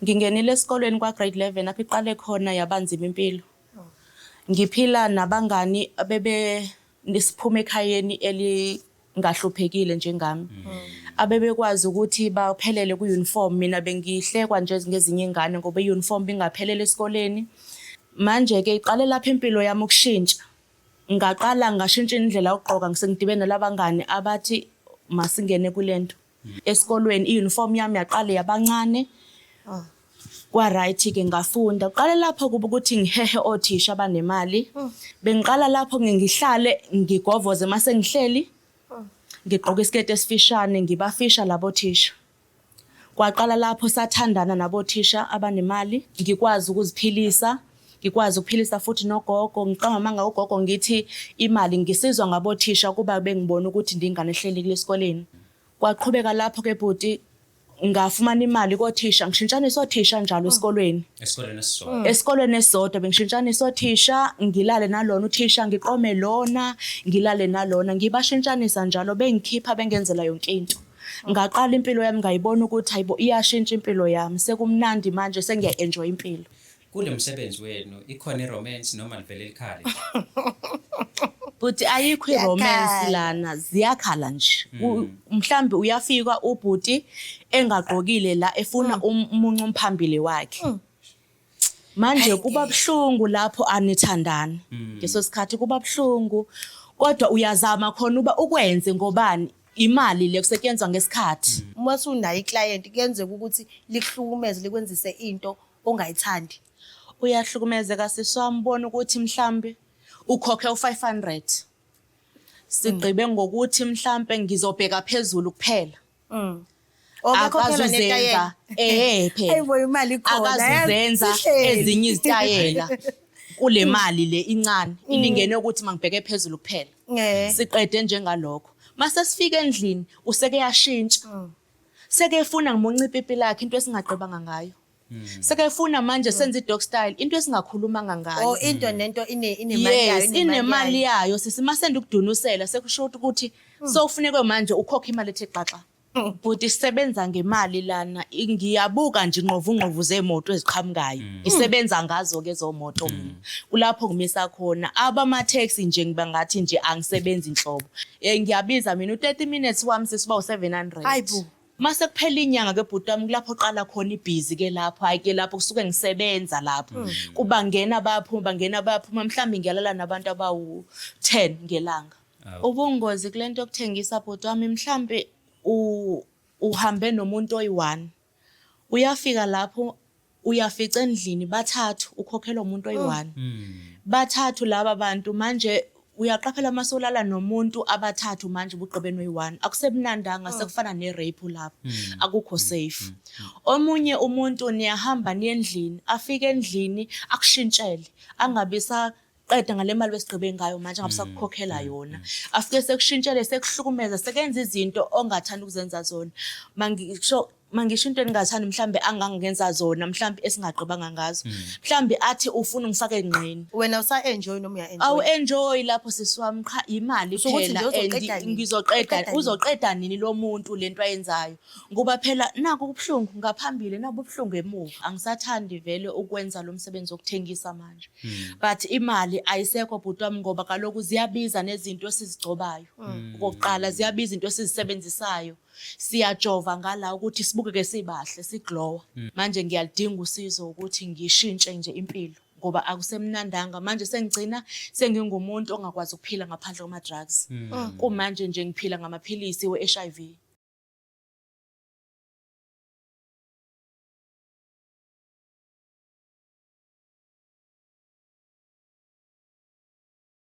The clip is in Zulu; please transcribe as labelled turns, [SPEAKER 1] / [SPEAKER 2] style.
[SPEAKER 1] Ngingenile esikolweni kwa grade 11 apho iqale khona yabanzima impilo. Ngiphila nabangani nisiphume ekhayeni elingahluphekile njengami. Abebekwazi ukuthi baphelele ku-uniform, mina bengihlekwa nje ngezinye ingane ngoba i-uniform bingaphelele esikoleni. Manje-ke iqale lapho impilo yami ukushintsha. Ngaqala ngashintsha indlela yokugqoka ngisengidibene nalabangani abathi masingene kulento. Esikolweni i-uniform yami yaqale yabancane. Kwa-right-ke ngafunda. Qale lapho kuba ukuthi ngihehe othisha abanemali. Bengiqala lapho ngihlale ngigovoze mase ngihleli. Ngigqoka isiketi esifishane ngibafisha labo thisha. Kwaqala lapho sathandana nabo thisha abanemali. Ngikwazi ukuziphilisa. Ngikwazi ukuphilisa futhi nogogo. Ngiqamba manga ugogo ngithi imali ngisizwa ngabo thisha kuba bengibona ukuthi ndingane ehleli kulesikoleni. Kwaqhubeka lapho ke bhuti ngafumana imali kothisha ngishintshanisa othisha njalo esikolweni. Esikolweni esisodwa bengishintshanisa othisha ngilale nalona uthisha ngiqome lona ngilale nalona ngibashintshanisa njalo bengikhipha bengenzela yonke into. Ngaqala impilo yami ngayibona ukuthi hayibo iyashintsha impilo yami sekumnandi manje sengiya-enjoy impilo.
[SPEAKER 2] Kule msebenzi wenu ikhona i-romance noma livele likhale?
[SPEAKER 1] But ayikho i-romance lana ziyakhala nje. Mhlambe uyafika ubhuti engagqokile la efuna umuncu umphambili wakhe. Manje kuba buhlungu lapho anithandana. Ngeso sikhathi kuba buhlungu kodwa uyazama khona uba ukwenze ngobani imali le kusetshenzwa ngesikhathi.
[SPEAKER 3] Uma unayo iclient kuyenzeka ukuthi likuhlukumeze likwenzise into ongayithandi.
[SPEAKER 1] Uyahlukumezeka sisambona ukuthi mhlambe ukhokhe u500. Sigqibe ngokuthi mhlambe ngizobheka phezulu kuphela. Akazuzenza phela.
[SPEAKER 3] Hayibo imali ikhona.
[SPEAKER 1] Akazuzenza ezinye izitayela kule mali le incane ilingene ukuthi mangibheke phezulu kuphela. Siqede njengalokho. Mase sifika endlini useke yashintsha. Seke efuna ngimuncipha impilo yakhe into esingaqebanga ngayo. Sekefuna manje senze i-dog style into esingakhulumanga ngayo.
[SPEAKER 3] Oh into nento inemali yayo.
[SPEAKER 1] Yes, inemali yayo sisimase ukudunusela sekusho ukuthi sokufuneka manje ukhokha imali ethe xaxa. But isebenza ngemali lana ngiyabuka nje ingqovu zemoto eziqhamukayo. Isebenza ngazo ke zomoto mina. Kulapho ngimisa khona abama taxi nje ngibangathi nje angisebenzi inhlobo. Ngiyabiza mina u30 minutes wami sisiba u700.
[SPEAKER 3] Hayibo.
[SPEAKER 1] Mase kuphela inyanga ke bhuti wami kulapho qala khona ibhizi ke lapho hayi ke lapho kusuke ngisebenza lapho kuba ngena bayaphuma mhlambi ngiyalala nabantu abawu10 ngelanga. Ubungozi kulento yokuthengisa bhuti wami mhlambi uhambe nomuntu oyi1 uyafika lapho uyafica endlini bathathu ukhokhelwa umuntu oyi1 bathathu laba bantu manje uyaqaphela masolala nomuntu abathathu manje buqobeni oyi1 akusemnandanga sekufana nerape lapho akukho safe. Omunye umuntu niyahamba niyendlini afike endlini akushintshele angabisa qeda ngale mali besigqibe ngayo manje ngabusakukhokhela yona afike sekushintshele sekuhlukumeza sekenza izinto ongathanda ukuzenza zona mangisho into engingathanda mhlambe angangenza zona mhlambe esingaqibanga ngazo mhlambe athi ufuna ngifake engqeni
[SPEAKER 3] wena usa-enjoy noma uya-enjoy?
[SPEAKER 1] Awu-enjoy lapho sisiwami cha imali phela ngizoqeda uzoqeda nini lo muntu lento ayenzayo ngoba phela naku kubuhlungu ngaphambili naku buhlungu emuva angisathandi vele ukwenza lo msebenzi wokuthengisa manje but imali ayisekho bhuti wami ngoba kaloku ziyabiza nezinto esizigcobayo okokuqala ziyabiza into esizisebenzisayo siyajova ngala ukuthi sibukeke sibahle siglowa manje ngiyalidinga usizo ukuthi ngishintshe nje impilo ngoba akusemnandanga manje sengigcina sengingumuntu ongakwazi ukuphila ngaphandle kwama drugs kumanje nje ngiphila ngamaphilisi we-HIV